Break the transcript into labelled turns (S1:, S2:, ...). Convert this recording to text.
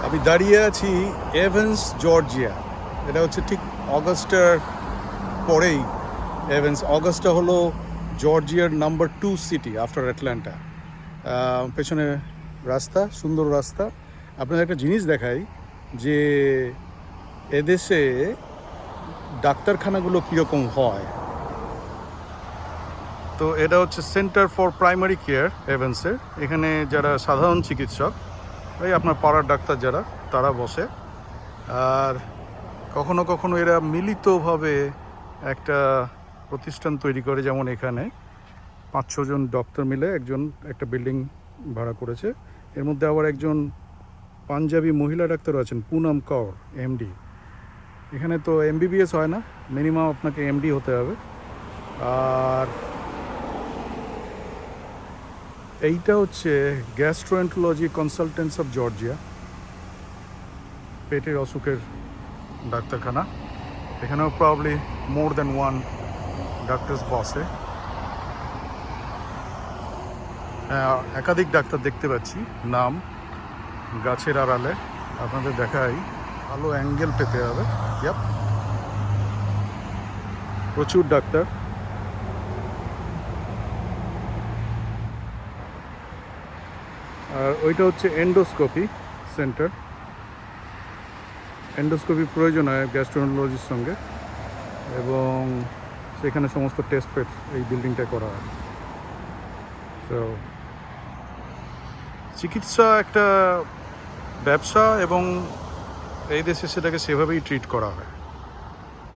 S1: আমি দাঁড়িয়ে আছি এভেন্স জর্জিয়া। এটা হচ্ছে ঠিক অগাস্টার পরেই। অগাস্টা হলো জর্জিয়ার নাম্বার 2 সিটি আফটার অ্যাটলান্টা। পেছনে রাস্তা, সুন্দর রাস্তা। আপনাদের একটা জিনিস দেখাই যে এদেশে ডাক্তারখানাগুলো কীরকম হয়। তো এটা হচ্ছে সেন্টার ফর প্রাইমারি কেয়ার এভেন্সের। এখানে যারা সাধারণ চিকিৎসক, এই আপনার পাড়ার ডাক্তার যারা, তারা বসে। আর কখনো কখনো এরা মিলিতভাবে একটা প্রতিষ্ঠান তৈরি করে, যেমন এখানে 5-6 জন ডক্টর মিলে একটা বিল্ডিং ভাড়া করেছে। এর মধ্যে আবার একজন পাঞ্জাবি মহিলা ডাক্তারও আছেন, পুনম কৌর, এমডি। এখানে তো এমবিবিএস হয় না, মিনিমাম আপনাকে এমডি হতে হবে। আর এইটা হচ্ছে গ্যাস্ট্রোএন্টারোলজি কনসালটেন্টস অফ জর্জিয়া, পেটের অসুখের ডাক্তারখানা। এখানেও probably more than one doctors বসে। একাধিক ডাক্তার দেখতে পাচ্ছি, নাম গাছের আড়ালে। আপনাদের দেখাই, ভালো অ্যাঙ্গেল পেতে হবে। ইয়াপ, প্রচুর ডাক্তার। আর ওইটা হচ্ছে এন্ডোস্কোপি সেন্টার। এন্ডোস্কোপি প্রয়োজন হয় গ্যাস্ট্রোএন্টারোলজির সঙ্গে, এবং সেখানে সমস্ত টেস্ট ফেট এই বিল্ডিংটা করা হয়। তো চিকিৎসা একটা ব্যবসা, এবং এই দেশে সেটাকে সেভাবেই ট্রিট করা হয়।